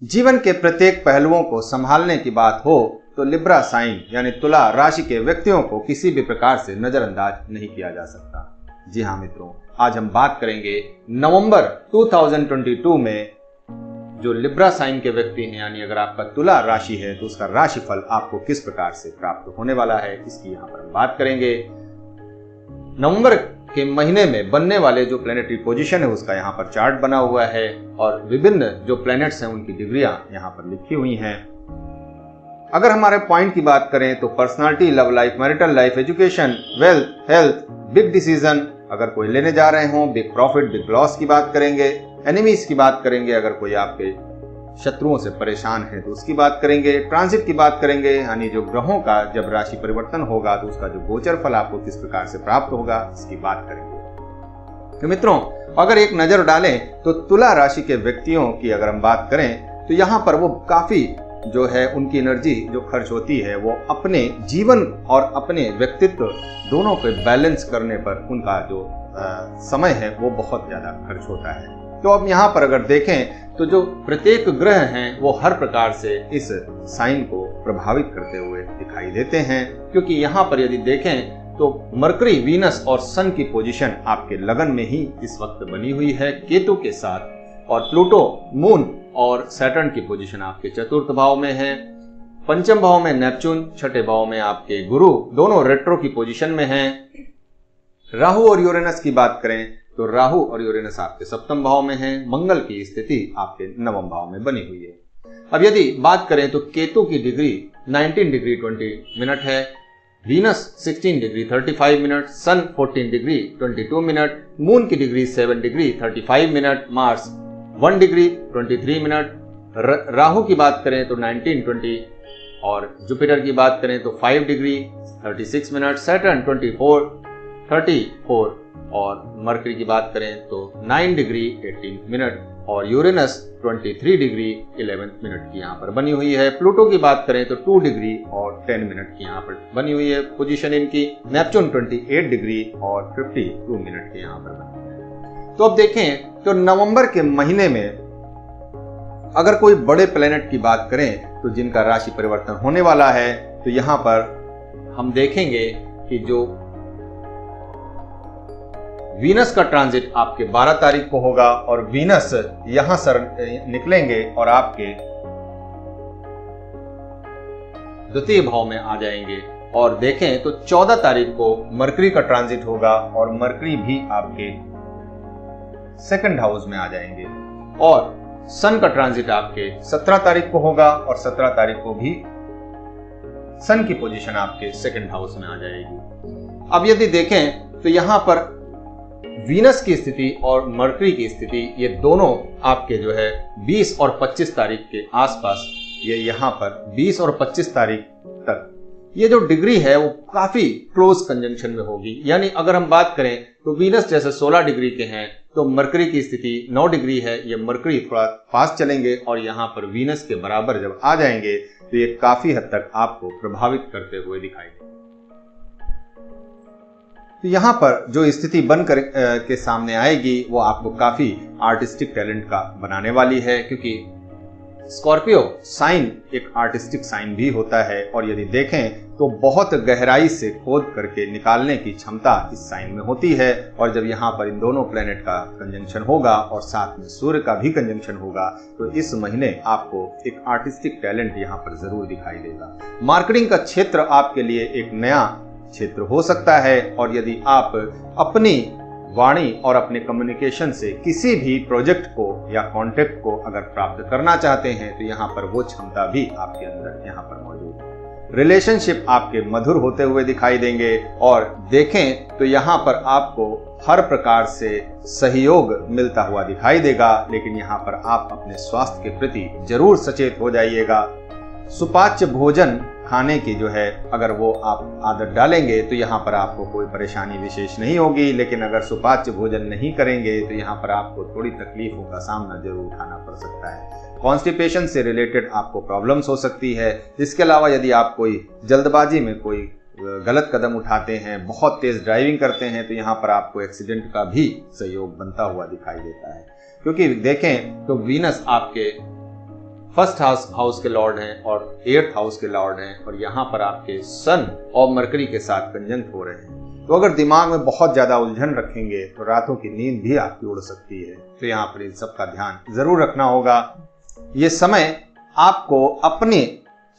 जीवन के प्रत्येक पहलुओं को संभालने की बात हो तो लिब्रा साइन यानी तुला राशि के व्यक्तियों को किसी भी प्रकार से नजरअंदाज नहीं किया जा सकता। जी हाँ मित्रों, आज हम बात करेंगे नवंबर 2022 में जो लिब्रा साइन के व्यक्ति हैं, यानी अगर आपका तुला राशि है तो उसका राशिफल आपको किस प्रकार से प्राप्त होने वाला है, इसकी यहाँ पर हम बात करेंगे। नवंबर के महीने में बनने वाले जो प्लैनेटरी पोजीशन है उसका यहाँ पर चार्ट बना हुआ है और विभिन्न जो प्लैनेट्स हैं उनकी डिग्रियां यहाँ पर लिखी हुई हैं। अगर हमारे पॉइंट की बात करें तो personality, love life, marital life, education, wealth, health, big decision अगर कोई लेने जा रहे हो, बिग प्रॉफिट, बिग लॉस की बात करेंगे, एनिमीज की बात करेंगे, अगर कोई आपके शत्रुओं से परेशान है तो उसकी बात करेंगे, ट्रांजिट की बात करेंगे, यानी जो ग्रहों का जब राशि परिवर्तन होगा तो उसका जो गोचर फल आपको किस प्रकार से प्राप्त होगा इसकी बात करेंगे। तो मित्रों, अगर एक नजर डालें तो तुला राशि के व्यक्तियों की अगर हम बात करें तो यहाँ पर वो काफी जो है उनकी एनर्जी जो खर्च होती है वो अपने जीवन और अपने व्यक्तित्व दोनों को बैलेंस करने पर उनका जो समय है वो बहुत ज्यादा खर्च होता है। तो अब यहाँ पर अगर देखें तो जो प्रत्येक ग्रह हैं वो हर प्रकार से इस साइन को प्रभावित करते हुए दिखाई देते हैं, क्योंकि यहाँ पर यदि देखें तो मरकरी, वीनस और सन की पोजीशन आपके लगन में ही इस वक्त बनी हुई है केतु के साथ, और प्लूटो, मून और सैटर्न की पोजीशन आपके चतुर्थ भाव में है। पंचम भाव में नेपच्यून, छठे भाव में आपके गुरु दोनों रेट्रो की पोजीशन में हैं। राहु और यूरेनस की बात करें तो राहु और यूरेनस आपके सप्तम भाव में हैं। मंगल की स्थिति आपके नवम भाव में बनी हुई है। अब यदि बात करें तो केतु की डिग्री 19 डिग्री 20 मिनट है, वीनस 16 डिग्री 35 मिनट, सन 14 डिग्री 22 मिनट, मून की degree 7 degree 35 minute, Mars 1 degree 23 minute, Rahu की बात करें तो 19 20 और जुपिटर की बात करें तो 5 डिग्री 36 मिनट, सैटर्न 24 34 और मरकरी की बात करें तो 9 डिग्री 18 मिनट और यूरेनस 23 डिग्री 11 मिनट की यहाँ पर बनी हुई है। प्लूटो की बात करें तो 2 डिग्री और 10 मिनट की यहाँ पर बनी हुई है पोजीशन इनकी। नेपच्यून 28 डिग्री और 52 मिनट की यहाँ पर बनी हुई है। तो अब देखें तो नवंबर के महीने में अगर कोई बड़े प्लेनेट की बात करें तो जिनका राशि परिवर्तन होने वाला है, तो यहाँ पर हम देखेंगे कि जो वीनस का ट्रांजिट आपके 12 तारीख को होगा और वीनस यहां सर निकलेंगे और आपके द्वितीय भाव में आ जाएंगे। और देखें तो 14 तारीख को मरकरी का ट्रांजिट होगा और मरकरी भी आपके सेकंड हाउस में आ जाएंगे और सन का ट्रांजिट आपके 17 तारीख को होगा और 17 तारीख को भी सन की पोजीशन आपके सेकंड हाउस में आ जाएगी। अब यदि देखें तो यहां पर वीनस की स्थिति और मरकरी की स्थिति ये दोनों आपके जो है 20 और 25 तारीख के आसपास, ये यहाँ पर 20 और 25 तारीख तक ये जो डिग्री है वो काफी क्लोज कंजंक्शन में होगी। यानी अगर हम बात करें तो वीनस जैसे 16 डिग्री के हैं तो मरकरी की स्थिति 9 डिग्री है, ये मरकरी थोड़ा फास्ट चलेंगे और यहाँ पर वीनस के बराबर जब आ जाएंगे तो ये काफी हद तक आपको प्रभावित करते हुए दिखाई देंगे। तो यहाँ पर जो स्थिति बनकर के सामने आएगी वो आपको काफी आर्टिस्टिक टैलेंट का बनाने वाली है, क्योंकि स्कॉर्पियो साइन एक आर्टिस्टिक साइन भी होता है और यदि देखें तो बहुत गहराई से खोद करके निकालने की क्षमता इस साइन में होती है। और जब यहाँ पर इन दोनों प्लेनेट का कंजंक्शन होगा और साथ में सूर्य का भी कंजंक्शन होगा तो इस महीने आपको एक आर्टिस्टिक टैलेंट यहाँ पर जरूर दिखाई देगा। मार्केटिंग का क्षेत्र आपके लिए एक नया क्षेत्र हो सकता है और यदि आप अपनी वाणी और अपने कम्युनिकेशन से किसी भी प्रोजेक्ट को या कॉन्टेक्ट को अगर प्राप्त करना चाहते हैं तो यहाँ पर वो क्षमता भी आपके अंदर यहाँ पर मौजूद है। रिलेशनशिप आपके मधुर होते हुए दिखाई देंगे और देखें तो यहाँ पर आपको हर प्रकार से सहयोग मिलता हुआ दिखाई देगा, लेकिन यहाँ पर आप अपने स्वास्थ्य के प्रति जरूर सचेत हो जाइएगा। सुपाच्य भोजन खाने की जो है अगर वो आप आदत डालेंगे तो यहाँ पर आपको कोई परेशानी विशेष नहीं होगी, लेकिन अगर सुपाच्य भोजन नहीं करेंगे तो यहाँ पर आपको थोड़ी तकलीफों का सामना जरूर उठाना पड़ सकता है। कॉन्स्टिपेशन से रिलेटेड आपको प्रॉब्लम्स हो सकती है। इसके अलावा यदि आप कोई जल्दबाजी में कोई गलत कदम उठाते हैं, बहुत तेज ड्राइविंग करते हैं, तो यहाँ पर आपको एक्सीडेंट का भी सहयोग बनता हुआ दिखाई देता है। क्योंकि देखें तो वीनस आपके फर्स्ट हाउस के लॉर्ड हैं और 8th हाउस के लॉर्ड हैं, और यहाँ पर आपके सन और मरकरी के साथ कंजंक्ट हो रहे हैं। तो अगर दिमाग में बहुत ज्यादा उलझन रखेंगे तो रातों की नींद भी आपकी उड़ सकती है। तो यहाँ पर इन सब का ध्यान जरूर रखना होगा। ये समय आपको अपनी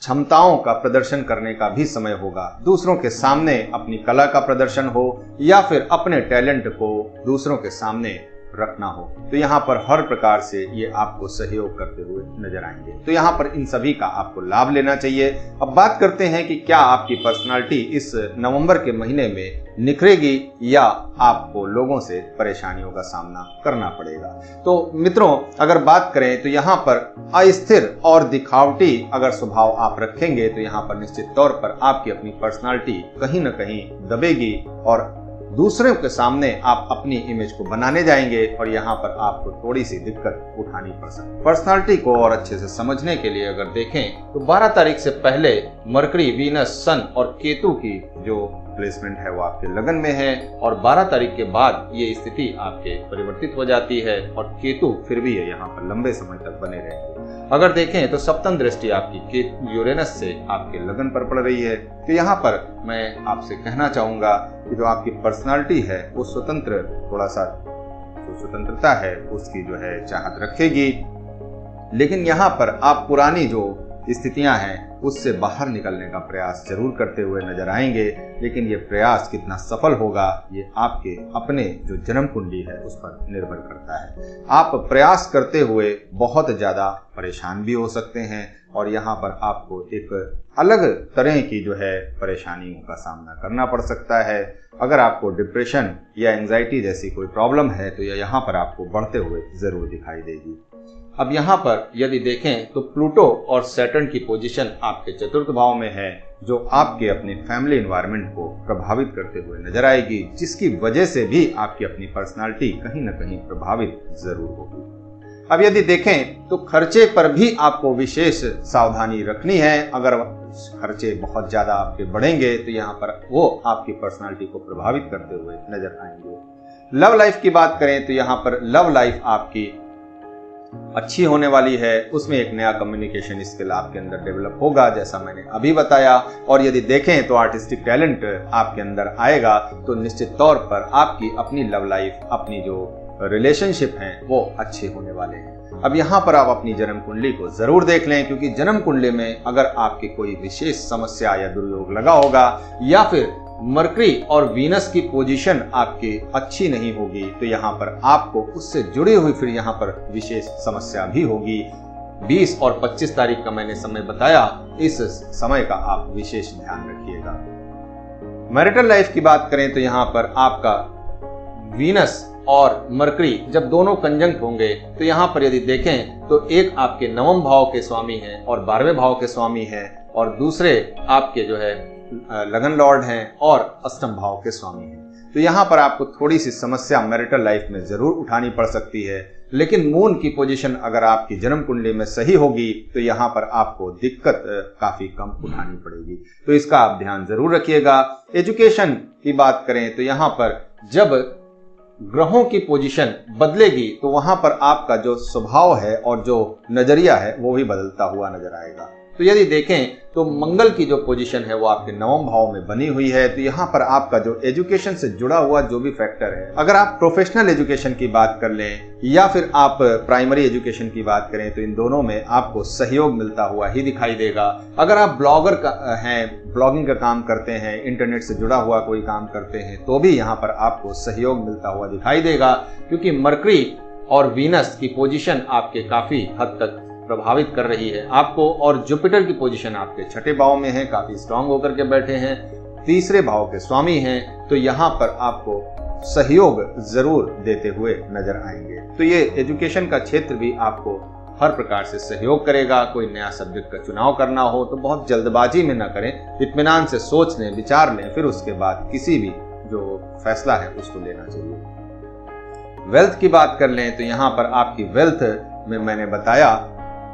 क्षमताओं का प्रदर्शन करने का भी समय होगा। दूसरों के सामने अपनी कला का प्रदर्शन हो या फिर अपने टैलेंट को दूसरों के सामने रखना हो, तो यहाँ पर हर प्रकार से ये आपको सहयोग करते हुए नजर आएंगे। तो यहाँ पर इन सभी का आपको लाभ लेना चाहिए। अब बात करते हैं कि क्या आपकी पर्सनालिटी इस नवंबर के महीने में निखरेगी या आपको लोगों से परेशानियों का सामना करना पड़ेगा। तो मित्रों, अगर बात करें तो यहाँ पर अस्थिर और दिखावटी अगर स्वभाव आप रखेंगे तो यहाँ पर निश्चित तौर पर आपकी अपनी पर्सनालिटी कहीं न कहीं दबेगी और दूसरों के सामने आप अपनी इमेज को बनाने जाएंगे और यहाँ पर आपको थोड़ी सी दिक्कत उठानी पड़ सकती है। पर्सनालिटी को और अच्छे से समझने के लिए अगर देखें तो 12 तारीख से पहले मरकरी, वीनस, सन और केतु की जो प्लेसमेंट है वो आपके लगन में है, और 12 तारीख के बाद ये स्थिति आपके परिवर्तित हो जाती है और केतु फिर भी है यहाँ पर लंबे समय तक बने रहेंगे। अगर देखें तो सप्तम दृष्टि आपकी यूरेनस से आपके लगन पर पड़ रही है। तो यहाँ पर मैं आपसे कहना चाहूंगा कि जो आपकी पर्सनालिटी है वो स्वतंत्र, थोड़ा सा जो स्वतंत्रता है उसकी जो है चाहत रखेगी, लेकिन यहाँ पर आप पुरानी जो स्थितियां हैं उससे बाहर निकलने का प्रयास जरूर करते हुए नजर आएंगे। लेकिन ये प्रयास कितना सफल होगा ये आपके अपने जो जन्म कुंडली है उस पर निर्भर करता है। आप प्रयास करते हुए बहुत ज्यादा परेशान भी हो सकते हैं और यहाँ पर आपको एक अलग तरह की जो है परेशानियों का सामना करना पड़ सकता है। अगर आपको डिप्रेशन या एंजाइटी जैसी कोई प्रॉब्लम है तो यह यहाँ पर आपको बढ़ते हुए जरूर दिखाई देगी। अब यहाँ पर यदि देखें तो प्लूटो और सैटर्न की पोजीशन आपके 4th भाव में है, जो आपके अपने फैमिली एनवायरनमेंट को प्रभावित करते हुए नजर आएगी, जिसकी वजह से भी आपकी अपनी पर्सनालिटी कहीं न कहीं प्रभावित जरूर होगी। अब यदि देखें तो खर्चे पर भी आपको विशेष सावधानी रखनी है। अगर खर्चे बहुत ज्यादा आपके बढ़ेंगे तो यहाँ पर वो आपकी पर्सनालिटी को प्रभावित करते हुए नजर आएंगे। लव लाइफ की बात करें तो यहाँ पर लव लाइफ आपकी अच्छी होने वाली है। उसमें एक नया कम्युनिकेशन स्किल आपके अंदर डेवलप होगा, जैसा मैंने अभी बताया। और यदि देखें तो आर्टिस्टिक टैलेंट आपके अंदर आएगा तो निश्चित तौर पर आपकी अपनी लव लाइफ, अपनी जो रिलेशनशिप हैं वो अच्छे होने वाले हैं। अब यहाँ पर आप अपनी जन्म कुंडली को जरूर देख लें, क्योंकि जन्म कुंडली में अगर आपकी कोई विशेष समस्या या दुर्योग लगा होगा या फिर मरकरी और वीनस की पोजीशन आपकी अच्छी नहीं होगी तो यहाँ पर आपको उससे जुड़ी हुई फिर यहाँ पर विशेष समस्या भी होगी। 20 और 25 तारीख का मैंने समय बताया, इस समय का आप विशेष ध्यान रखिएगा। मैरिटल लाइफ की बात करें तो यहाँ पर आपका वीनस और मरकरी जब दोनों कंजंक्ट होंगे तो यहाँ पर यदि देखें तो एक आपके 9वें भाव के स्वामी हैं और 12वें भाव के स्वामी हैं, और दूसरे आपके जो है लगन लॉर्ड हैं और 8वें भाव के स्वामी हैं। तो यहाँ पर आपको थोड़ी सी समस्या मैरिटल लाइफ में जरूर उठानी पड़ सकती है, लेकिन मून की पोजीशन अगर आपकी जन्म कुंडली में सही होगी तो यहाँ पर आपको दिक्कत काफी कम उठानी पड़ेगी। तो इसका आप ध्यान जरूर रखिएगा। एजुकेशन की बात करें तो यहाँ पर जब ग्रहों की पोजीशन बदलेगी तो वहां पर आपका जो स्वभाव है और जो नजरिया है वो भी बदलता हुआ नजर आएगा। तो यदि देखें तो मंगल की जो पोजीशन है वो आपके 9वें भाव में बनी हुई है। तो यहाँ पर आपका जो एजुकेशन से जुड़ा हुआ जो भी फैक्टर है, अगर आप प्रोफेशनल एजुकेशन की बात कर लें या फिर आप प्राइमरी एजुकेशन की बात करें तो इन दोनों में आपको सहयोग मिलता हुआ ही दिखाई देगा। अगर आप ब्लॉगर हैं, ब्लॉगिंग का काम करते हैं, इंटरनेट से जुड़ा हुआ कोई काम करते हैं तो भी यहाँ पर आपको सहयोग मिलता हुआ दिखाई देगा, क्योंकि मरकरी और वीनस की पोजीशन आपके काफी हद तक प्रभावित कर रही है आपको, और जुपिटर की पोजीशन आपके 6ठे भाव में है, काफी स्ट्रांग होकर के बैठे हैं, 3रे भाव के स्वामी हैं। तो यहाँ पर आपको सहयोग जरूर देते हुए नजर आएंगे। तो ये एजुकेशन का क्षेत्र भी आपको हर प्रकार से सहयोग करेगा। कोई नया सब्जेक्ट का चुनाव करना हो तो बहुत जल्दबाजी में न करें, इत्मीनान से सोच लें, विचार लें, फिर उसके बाद किसी भी जो फैसला है उसको लेना चाहिए। वेल्थ की बात कर लें तो यहाँ पर आपकी वेल्थ में मैंने बताया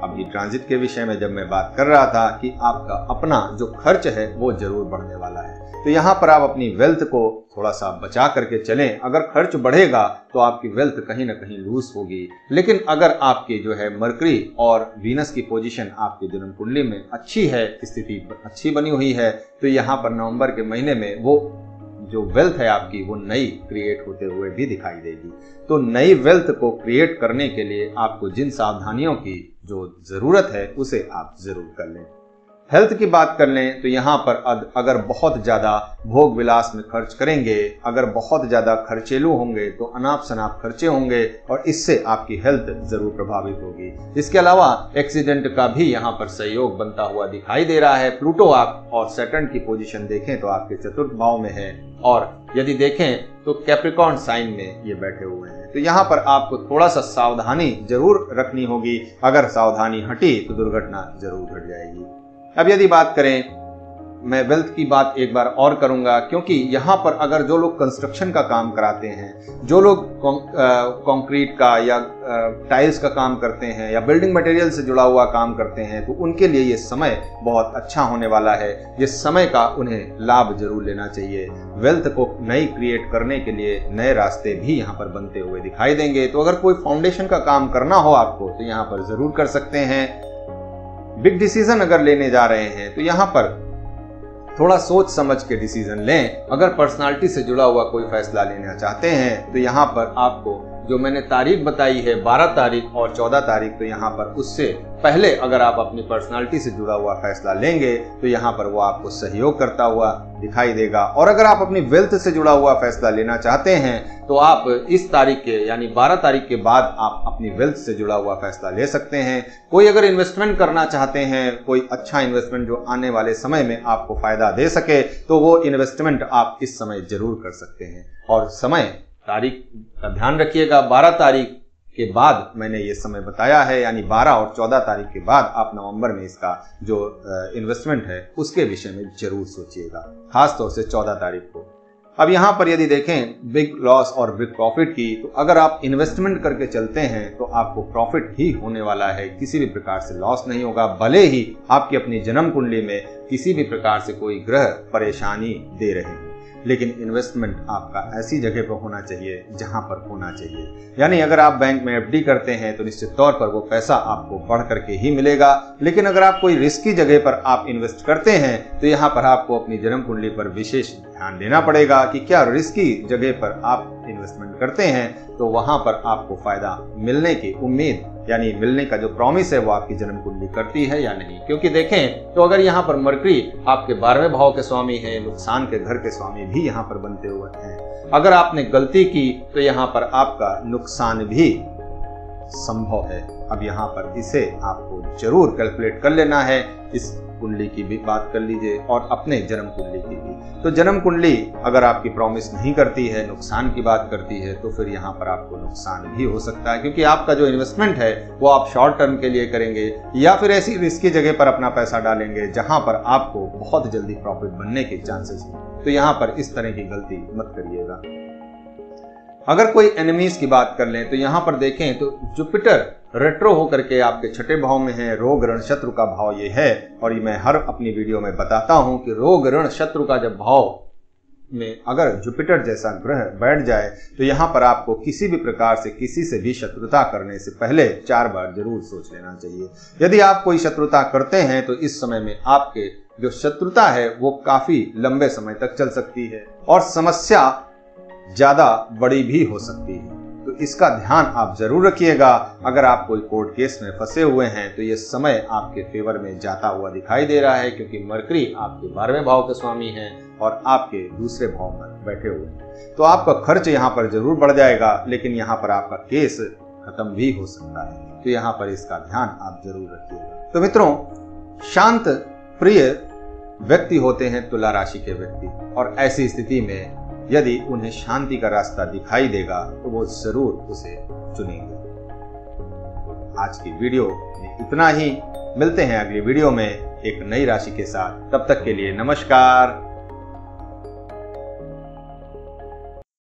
अभी ट्रांजिट के विषय में जब मैं बात कर रहा था कि आपका अपना जो खर्च है वो जरूर बढ़ने वाला है। तो यहाँ पर आप अपनी वेल्थ को थोड़ा सा बचा करके चलें। अगर खर्च बढ़ेगा तो आपकी वेल्थ कहीं ना कहीं लूज होगी, लेकिन अगर आपकी जो है मरकरी और वीनस की पोजीशन आपकी जन्म कुंडली में अच्छी है, स्थिति अच्छी बनी हुई है, तो यहाँ पर नवंबर के महीने में वो जो वेल्थ है आपकी वो नई क्रिएट होते हुए भी दिखाई देगी। तो नई वेल्थ को क्रिएट करने के लिए आपको जिन सावधानियों की जो जरूरत है उसे आप जरूर कर लें। हेल्थ की बात कर लें तो यहाँ पर अगर बहुत ज़्यादा भोग विलास में खर्च करेंगे, अगर बहुत ज़्यादा खर्चेलू होंगे तो अनाप शनाप खर्चे होंगे और इससे आपकी हेल्थ ज़रूर प्रभावित होगी। इसके अलावा एक्सीडेंट का भी यहाँ पर सहयोग बनता हुआ दिखाई दे रहा है। प्लूटो आप और सैटर्न की पोजीशन देखें तो आपके चतुर्थ भाव में है और यदि देखें तो कैप्रिकॉर्न साइन में ये बैठे हुए हैं। तो यहाँ पर आपको थोड़ा सा सावधानी जरूर रखनी होगी। अगर सावधानी हटी तो दुर्घटना जरूर घट जाएगी। अब यदि बात करें, मैं वेल्थ की बात एक बार और करूंगा, क्योंकि यहाँ पर अगर जो लोग कंस्ट्रक्शन का काम कराते हैं, जो लोग कंक्रीट का या टाइल्स का काम करते हैं या बिल्डिंग मटेरियल से जुड़ा हुआ काम करते हैं, तो उनके लिए ये समय बहुत अच्छा होने वाला है। ये समय का उन्हें लाभ जरूर लेना चाहिए। वेल्थ को नई क्रिएट करने के लिए नए रास्ते भी यहाँ पर बनते हुए दिखाई देंगे। तो अगर कोई फाउंडेशन का काम करना हो आपको तो यहाँ पर जरूर कर सकते हैं। बिग डिसीजन अगर लेने जा रहे हैं तो यहाँ पर थोड़ा सोच समझ के डिसीजन लें। अगर पर्सनालिटी से जुड़ा हुआ कोई फैसला लेना चाहते हैं तो यहाँ पर आपको जो मैंने तारीख बताई है 12 तारीख और 14 तारीख, तो यहाँ पर उससे पहले अगर आप अपनी पर्सनालिटी से जुड़ा हुआ फैसला लेंगे तो यहाँ पर वो आपको सहयोग करता हुआ दिखाई देगा। और अगर आप अपनी वेल्थ से जुड़ा हुआ फैसला लेना चाहते हैं तो आप इस तारीख के यानी 12 तारीख के बाद आप अपनी वेल्थ से जुड़ा हुआ फैसला ले सकते हैं। कोई अगर इन्वेस्टमेंट करना चाहते हैं, कोई अच्छा इन्वेस्टमेंट जो आने वाले समय में आपको फायदा दे सके, तो वो इन्वेस्टमेंट आप इस समय जरूर कर सकते हैं। और समय तारीख का ध्यान रखिएगा, 12 तारीख के बाद मैंने ये समय बताया है, यानी 12 और 14 तारीख के बाद आप नवंबर में इसका जो इन्वेस्टमेंट है उसके विषय में जरूर सोचिएगा, खास तौर से 14 तारीख को। अब यहाँ पर यदि देखें बिग लॉस और बिग प्रॉफिट की, तो अगर आप इन्वेस्टमेंट करके चलते हैं तो आपको प्रॉफिट ही होने वाला है, किसी भी प्रकार से लॉस नहीं होगा। भले ही आपकी अपनी जन्म कुंडली में किसी भी प्रकार से कोई ग्रह परेशानी दे रहे हैं, लेकिन इन्वेस्टमेंट आपका ऐसी जगह पर होना चाहिए जहां पर होना चाहिए। यानी अगर आप बैंक में एफडी करते हैं तो निश्चित तौर पर वो पैसा आपको बढ़ करके ही मिलेगा, लेकिन अगर आप कोई रिस्की जगह पर आप इन्वेस्ट करते हैं तो यहाँ पर आपको अपनी जन्म कुंडली पर विशेष ध्यान देना पड़ेगा कि क्या रिस्की जगह पर आप इन्वेस्टमेंट करते हैं तो वहां पर आपको फायदा मिलने की उम्मीद यानी मिलने का जो प्रॉमिस है वो आपकी जन्म कुंडली करती है या नहीं। क्योंकि देखें तो अगर यहाँ पर मरकरी आपके 12वें भाव के स्वामी है, नुकसान के घर के स्वामी भी यहाँ पर बनते हुए हैं। अगर आपने गलती की तो यहाँ पर आपका नुकसान भी संभव है। अब यहाँ पर इसे आपको जरूर कैलकुलेट कर लेना है। इस कुंडली की भी बात कर लीजिए और अपने जन्म कुंडली की भी। तो जन्म कुंडली अगर आपकी प्रॉमिस नहीं करती है, नुकसान की बात करती है, तो फिर यहाँ पर आपको नुकसान भी हो सकता है, क्योंकि आपका जो इन्वेस्टमेंट है वो आप शॉर्ट टर्म के लिए करेंगे या फिर ऐसी रिस्की जगह पर अपना पैसा डालेंगे जहां पर आपको बहुत जल्दी प्रॉफिट बनने के चांसेस हैं। तो यहाँ पर इस तरह की गलती मत करिएगा। अगर कोई एनिमीज की बात कर लें तो यहाँ पर देखें तो जुपिटर रेट्रो होकर के आपके छठे भाव में है। रोग ऋण शत्रु का भाव ये है, और ये मैं हर अपनी वीडियो में बताता हूं कि रोग ऋण शत्रु का जब भाव में अगर जुपिटर जैसा ग्रह बैठ जाए तो यहाँ पर आपको किसी भी प्रकार से किसी से भी शत्रुता करने से पहले 4 बार जरूर सोच लेना चाहिए। यदि आप कोई शत्रुता करते हैं तो इस समय में आपके जो शत्रुता है वो काफी लंबे समय तक चल सकती है और समस्या ज्यादा बड़ी भी हो सकती है। तो इसका ध्यान आप जरूर रखिएगा। अगर आप कोई कोर्ट केस में फंसे हुए हैं तो ये समय आपके फेवर में जाता हुआ दिखाई दे रहा है, क्योंकि मरकरी आपके 12वें भाव के स्वामी हैं और आपके दूसरे भाव में बैठे हुए हैं। तो आपका खर्च यहाँ पर जरूर बढ़ जाएगा, लेकिन यहाँ पर आपका केस खत्म भी हो सकता है। तो यहाँ पर इसका ध्यान आप जरूर रखिएगा। तो मित्रों, शांत प्रिय व्यक्ति होते हैं तुला राशि के व्यक्ति, और ऐसी स्थिति में यदि उन्हें शांति का रास्ता दिखाई देगा तो वो जरूर उसे चुनेंगे। आज की वीडियो में इतना ही। मिलते हैं अगली वीडियो में एक नई राशि के साथ। तब तक के लिए नमस्कार।